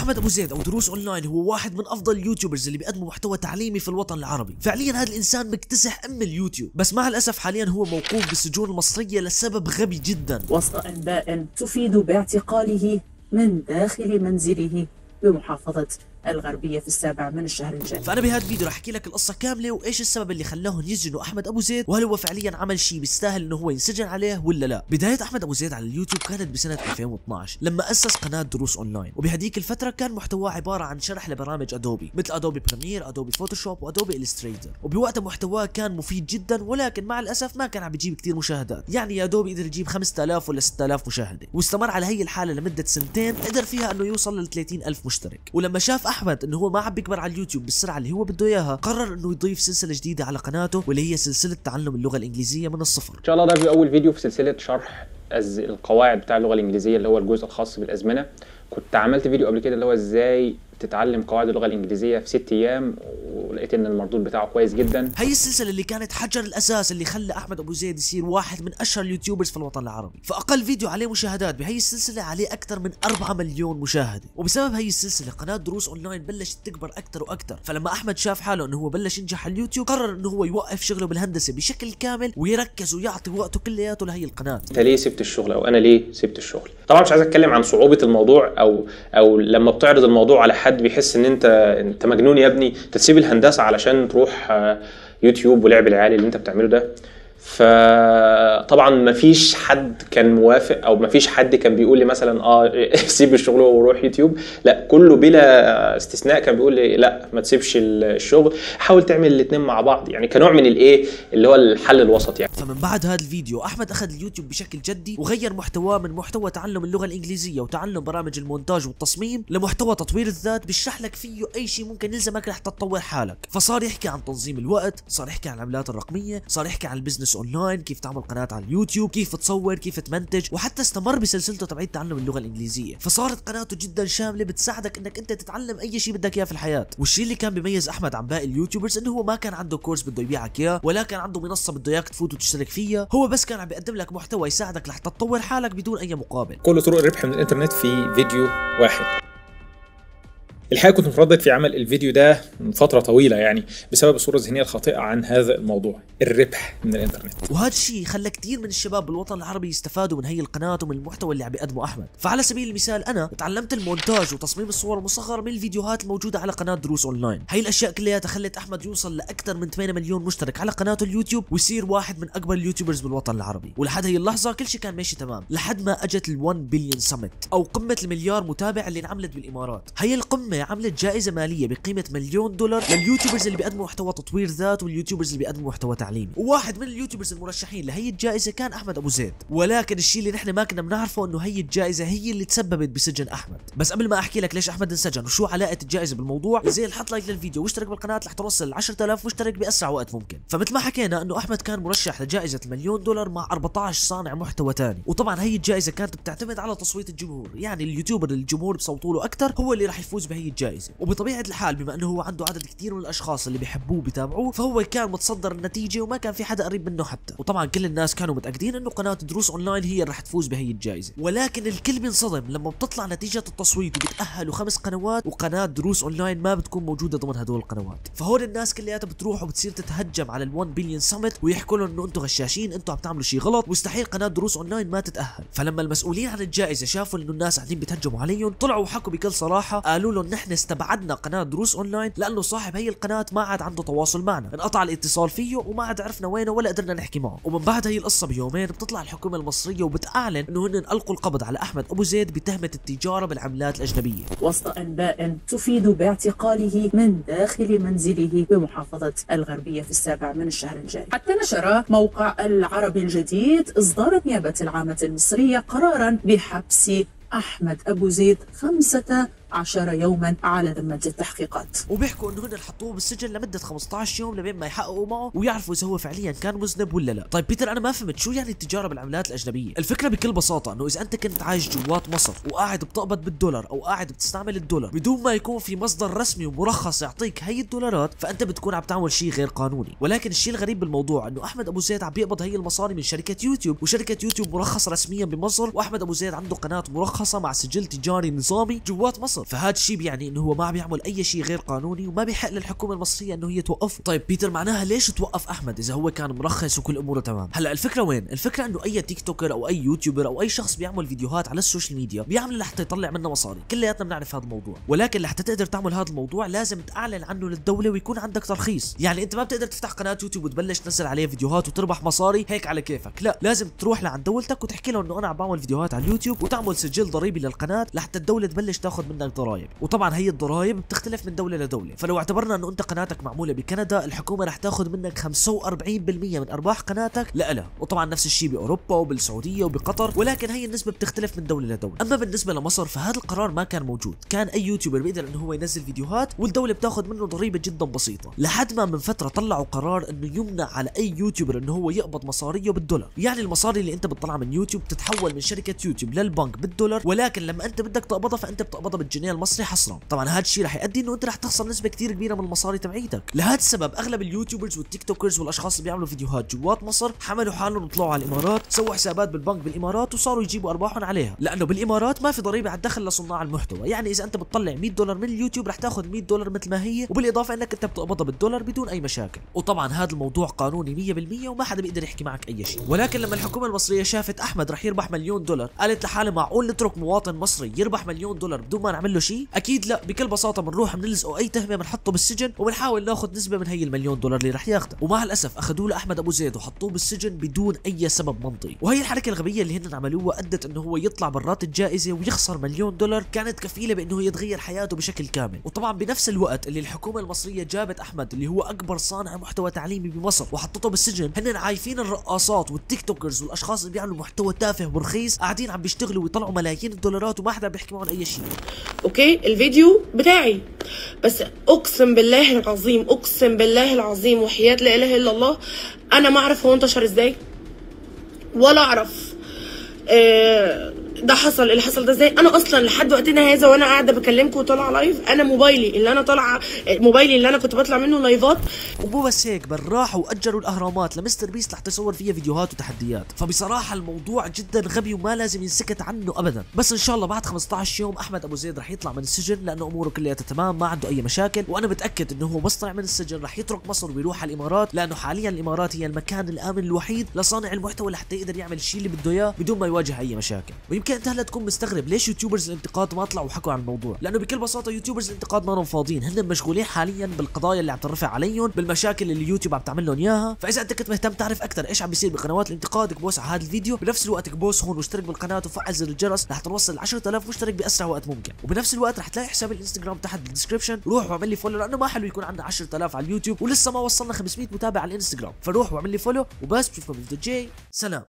احمد ابو زيد او دروس اونلاين هو واحد من افضل اليوتيوبرز اللي بيقدموا محتوى تعليمي في الوطن العربي. فعليا هذا الانسان مكتسح اليوتيوب، بس مع الاسف حاليا هو موقوف بالسجون المصريه لسبب غبي جدا، وسط انباء تفيد باعتقاله من داخل منزله بمحافظة الغربية في 7 من الشهر الجاري. فأنا بهذا الفيديو رح أحكي لك القصة كاملة وإيش السبب اللي خلاهم يسجنوا أحمد أبو زيد، وهل هو فعليا عمل شيء بيستاهل إنه هو ينسجن عليه ولا لا. بداية أحمد أبو زيد على اليوتيوب كانت بسنة 2012 لما أسس قناة دروس أونلاين، وبهديك الفترة كان محتواه عبارة عن شرح لبرامج أدوبي مثل أدوبي بريمير، أدوبي فوتوشوب، وأدوبي إلستريتور، وبوقتها محتواه كان مفيد جدا، ولكن مع الأسف ما كان عم بيجيب كثير مشاهدات، يعني يا دوب قدر يجيب 5000 ولا 6000 مشاهدة، واستمر على هي الحالة لمدة سنتين قدر فيها إنه يوصل ل 30000 مشترك. ولما شاف أحمد إنه هو ما عم بيكبر على اليوتيوب بالسرعه اللي هو بده اياها، قرر انه يضيف سلسله جديده على قناته واللي هي سلسله تعلم اللغه الانجليزيه من الصفر. ان شاء الله ده اول فيديو في سلسله شرح القواعد بتاع اللغه الانجليزيه اللي هو الجزء الخاص بالازمنه. كنت عملت فيديو قبل كده اللي هو ازاي تتعلم قواعد اللغه الانجليزيه في 6 ايام، ولقيت ان المردود بتاعه كويس جدا. هي السلسله اللي كانت حجر الاساس اللي خلى احمد ابو زيد يصير واحد من اشهر اليوتيوبرز في الوطن العربي. فاقل فيديو عليه مشاهدات بهي السلسله عليه اكثر من 4 مليون مشاهده، وبسبب هي السلسله قناه دروس اونلاين بلشت تكبر اكثر واكثر. فلما احمد شاف حاله انه هو بلش ينجح على اليوتيوب، قرر انه هو يوقف شغله بالهندسه بشكل كامل ويركز ويعطي وقته كلياته لهي القناه. انت ليه سبت الشغل، او انا ليه سبت الشغل؟ طبعا مش عايز اتكلم عن صعوبه الموضوع او لما بتعرض الموضوع على حد بيحس ان انت مجنون يا ابني، تسيب الهندسه علشان تروح يوتيوب ولعب العيال اللي انت بتعمله ده. فطبعا مفيش حد كان موافق، او مفيش حد كان بيقول لي مثلا سيب الشغل وروح يوتيوب، لا كله بلا استثناء كان بيقول لي لا ما تسيبش الشغل، حاول تعمل الاثنين مع بعض، يعني كنوع من اللي هو الحل الوسط يعني. فمن بعد هذا الفيديو احمد اخذ اليوتيوب بشكل جدي وغير محتواه من محتوى تعلم اللغه الانجليزيه وتعلم برامج المونتاج والتصميم لمحتوى تطوير الذات بيشرح لك فيه اي شيء ممكن يلزمك لحتى تطور حالك. فصار يحكي عن تنظيم الوقت، صار يحكي عن العملات الرقميه، صار يحكي عن البزنس اونلاين، كيف تعمل قناه على اليوتيوب، كيف تصور، كيف تمنتج، وحتى استمر بسلسلته تبعت تعلم اللغه الانجليزيه. فصارت قناته جدا شامله بتساعدك انك انت تتعلم اي شيء بدك اياه في الحياه. والشيء اللي كان بيميز احمد عن باقي اليوتيوبرز انه هو ما كان عنده كورس بده يبيعك اياه، ولا كان عنده منصه بده اياك تفوت وتشترك فيها، هو بس كان عم بيقدم لك محتوى يساعدك لحتى تطور حالك بدون اي مقابل. كل طرق الربح من الانترنت في فيديو واحد. الحقيقة كنت متردد في عمل الفيديو ده من فترة طويلة، يعني بسبب الصورة الذهنية الخاطئة عن هذا الموضوع، الربح من الانترنت. وهذا الشيء خلى كثير من الشباب بالوطن العربي يستفادوا من هي القناة ومن المحتوى اللي عم بيقدمه احمد. فعلى سبيل المثال انا تعلمت المونتاج وتصميم الصور المصغرة من الفيديوهات الموجودة على قناة دروس اونلاين. هي الاشياء كلها خلت احمد يوصل لاكثر من 8 مليون مشترك على قناته اليوتيوب ويصير واحد من اكبر اليوتيوبرز بالوطن العربي. ولحد هي اللحظة كل شيء كان ماشي تمام، لحد ما اجت ال1 بليون سمت او قمة المليار متابع اللي انعملت بالامارات. هي القمة عملت جائزة مالية بقيمة $1,000,000 لليوتيوبرز اللي بيقدموا محتوى تطوير ذات واليوتيوبرز اللي بيقدموا محتوى تعليمي. وواحد من اليوتيوبرز المرشحين لهي الجائزة كان احمد ابو زيد. ولكن الشيء اللي نحن ما كنا بنعرفه انه هي الجائزة هي اللي تسببت بسجن احمد. بس قبل ما احكي لك ليش احمد انسجن وشو علاقة الجائزة بالموضوع، زين حط لايك للفيديو واشترك بالقناة لحتى توصل ل 10000 مشترك باسرع وقت ممكن. فمثل ما حكينا انه احمد كان مرشح لجائزة $1,000,000 مع 14 صانع محتوى ثاني. وطبعا هي الجائزة كانت بتعتمد على تصويت الجمهور، يعني اليوتيوبر اللي الجمهور بصوتوا له اكثر هو اللي راح يفوز بهي الجائزة. وبطبيعة الحال بما انه هو عنده عدد كثير من الاشخاص اللي بيحبوه بيتابعوه، فهو كان متصدر النتيجه وما كان في حدا قريب منه حتى. وطبعا كل الناس كانوا متاكدين انه قناه دروس اونلاين هي اللي رح تفوز بهي الجائزه. ولكن الكل بينصدم لما بتطلع نتيجه التصويت وبتاهلوا 5 قنوات وقناه دروس اونلاين ما بتكون موجوده ضمن هدول القنوات. فهون الناس كلياتها بتروح وبتصير تتهجم على ال1 بليون سمت ويحكوا لهم انه انتم غشاشين، انتم عم تعملوا شيء غلط، مستحيل قناه دروس اونلاين ما تتاهل. فلما المسؤولين عن الجائزه شافوا انه الناس قاعدين بيتهجموا عليهم، طلعوا وحكوا بكل صراحه، قالوا لهم نحن استبعدنا قناه دروس اونلاين لانه صاحب هي القناة ما عاد عنده تواصل معنا، انقطع الاتصال فيه وما عاد عرفنا وينه ولا قدرنا نحكي معه. ومن بعد هي القصة بيومين بتطلع الحكومة المصرية وبتعلن انه هن القوا القبض على احمد ابو زيد بتهمة التجارة بالعملات الاجنبية، وسط انباء تفيد باعتقاله من داخل منزله بمحافظة الغربية في 7 من الشهر الجاري. حتى نشر موقع العربي الجديد اصدار النيابة العامة المصرية قرارا بحبس أحمد أبو زيد 15 يوما على ذمة التحقيقات. وبيحكوا انه هن حطوه بالسجن لمدة 15 يوم لبين ما يحققوا معه ويعرفوا اذا هو فعليا كان مذنب ولا لا. طيب بيتر انا ما فهمت شو يعني التجارة بالعملات الاجنبية؟ الفكرة بكل بساطة انه اذا انت كنت عايش جوات مصر وقاعد بتقبض بالدولار او قاعد بتستعمل الدولار بدون ما يكون في مصدر رسمي ومرخص يعطيك هي الدولارات، فانت بتكون عم تعمل شيء غير قانوني. ولكن الشيء الغريب بالموضوع انه احمد ابو زيد عم بيقبض هي المصاري من شركة يوتيوب، وشركة يوتيوب مرخص رسميا بمصر، واحمد ابو زيد عنده قناة مرخصة مع سجل تجاري نظامي جوات مصر. مصر، فهذا الشيء بيعني انه هو ما بيعمل اي شيء غير قانوني وما بيحق للحكومه المصريه انه هي توقفه. طيب بيتر، معناها ليش توقف احمد اذا هو كان مرخص وكل اموره تمام؟ هلا الفكره وين؟ الفكره انه اي تيك توكر او اي يوتيوبر او اي شخص بيعمل فيديوهات على السوشيال ميديا بيعمل لحتى يطلع منه مصاري، كلياتنا بنعرف هذا الموضوع، ولكن لحتى تقدر تعمل هذا الموضوع لازم تعلن عنه للدوله ويكون عندك ترخيص. يعني انت ما بتقدر تفتح قناه يوتيوب وتبلش تنزل عليها فيديوهات وتربح مصاري هيك على كيفك، لا، لازم تروح لعند دولتك وتحكي لهم انه انا عم بعمل فيديوهات على اليوتيوب وتعمل سجل ضريبي للقناه لحتى الدوله تبلش تاخذ منك ضرائب. وطبعا هي الضرائب بتختلف من دوله لدوله، فلو اعتبرنا انه انت قناتك معموله بكندا الحكومه رح تاخذ منك 45% من ارباح قناتك لها، وطبعا نفس الشيء باوروبا وبالسعوديه وبقطر، ولكن هي النسبه بتختلف من دوله لدوله. اما بالنسبه لمصر فهذا القرار ما كان موجود، كان اي يوتيوبر بيقدر انه هو ينزل فيديوهات والدوله بتاخذ منه ضريبه جدا بسيطه، لحد ما من فتره طلعوا قرار انه يمنع على اي يوتيوبر انه هو يقبض مصاريه بالدولار. يعني المصاري اللي انت بتطلعها من يوتيوب تتحول من شركه يوتيوب للبنك بالدولار، ولكن لما انت بدك تقبضها فانت بتقبضها بالجنيه المصري حصرا. طبعا هذا الشيء رح يؤدي انه انت رح تخسر نسبه كثير كبيره من المصاري تبعيتك. لهذا السبب اغلب اليوتيوبرز والتيك توكرز والاشخاص اللي بيعملوا فيديوهات جوات مصر حملوا حالهم وطلعوا على الامارات، سووا حسابات بالبنك بالامارات وصاروا يجيبوا ارباحهم عليها، لانه بالامارات ما في ضريبه على الدخل لصناع المحتوى. يعني اذا انت بتطلع $100 من اليوتيوب رح تاخذ $100 مثل ما هي، وبالاضافه انك انت بتقبضها بالدولار بدون اي مشاكل. وطبعا هذا الموضوع قانوني 100% وما حدا بيقدر يحكي معك اي شيء. ولكن لما الحكومه المصريه شافت احمد رح يربح $1,000,000 قالت لحالها معقول نترك مواطن مصري يربح $1,000,000 بدون ما نعمل له شيء؟ اكيد لا، بكل بساطه بنروح بنلزقه اي تهمه بنحطه بالسجن وبنحاول ناخذ نسبه من هي $1,000,000 اللي رح ياخذها. ومع الاسف اخذوا له احمد ابو زيد وحطوه بالسجن بدون اي سبب منطقي، وهي الحركه الغبيه اللي هن عملوها ادت انه هو يطلع برات الجائزه ويخسر $1,000,000 كانت كفيله بانه يتغير حياته بشكل كامل. وطبعا بنفس الوقت اللي الحكومه المصريه جابت احمد اللي هو اكبر صانع محتوى تعليمي بمصر وحطته بالسجن، هن عايفين الرقاصات والتيك توكرز والاشخاص اللي بيعملوا محتوى تافه ورخيص قاعدين عم بيشتغلوا ويطلعوا ملايين الدولارات وما حدا بيحكي معهم اي شيء. اوكي الفيديو بتاعي، بس اقسم بالله العظيم، اقسم بالله العظيم وحياة لا اله الا الله انا ما اعرف هو انتشر ازاي، ولا اعرف ده حصل اللي حصل ده ازاي. انا اصلا لحد وقتنا هذا وانا قاعده بكلمكم وطالعه لايف، انا موبايلي اللي انا كنت بطلع منه لايفات. ومو بس هيك، بل راحوا واجروا الاهرامات لمستر بيست لحتى يصور فيها فيديوهات وتحديات. فبصراحه الموضوع جدا غبي وما لازم ينسكت عنه ابدا. بس ان شاء الله بعد 15 يوم احمد ابو زيد رح يطلع من السجن لانه اموره كلها تمام، ما عنده اي مشاكل، وانا متاكد انه هو بس طلع من السجن رح يترك مصر ويروح على الامارات، لانه حاليا الامارات هي المكان الامن الوحيد لصانع المحتوى لحتى يقدر يعمل الشيء اللي بده اياه بدون ما يواجه اي مشاكل. ويمكن انت هلا تكون مستغرب ليش يوتيوبرز الانتقاد ما طلعوا وحكوا عن الموضوع، لانه بكل بساطه يوتيوبرز الانتقاد ما لهم فاضيين، هن مشغولين حاليا بالقضايا اللي عم ترفع عليهم، بالمشاكل اللي اليوتيوب عم تعمل لهم اياها. فاذا انت كنت مهتم تعرف اكثر ايش عم بيصير بقنوات الانتقاد اكبوس على هذا الفيديو، بنفس الوقت اكبوس هون واشترك بالقناه وفعل زر الجرس لحتى نوصل 10,000 مشترك باسرع وقت ممكن. وبنفس الوقت رح تلاقي حساب الانستغرام تحت بالدسكربشن، روح واعمل لي فولو لانه ما حلو يكون عندنا 10,000 على اليوتيوب ولسه ما وصلنا 500 متابع على الانستغرام، فروح واعمل لي فولو وبس. بشوفكم بالفيديو الجاي، سلام.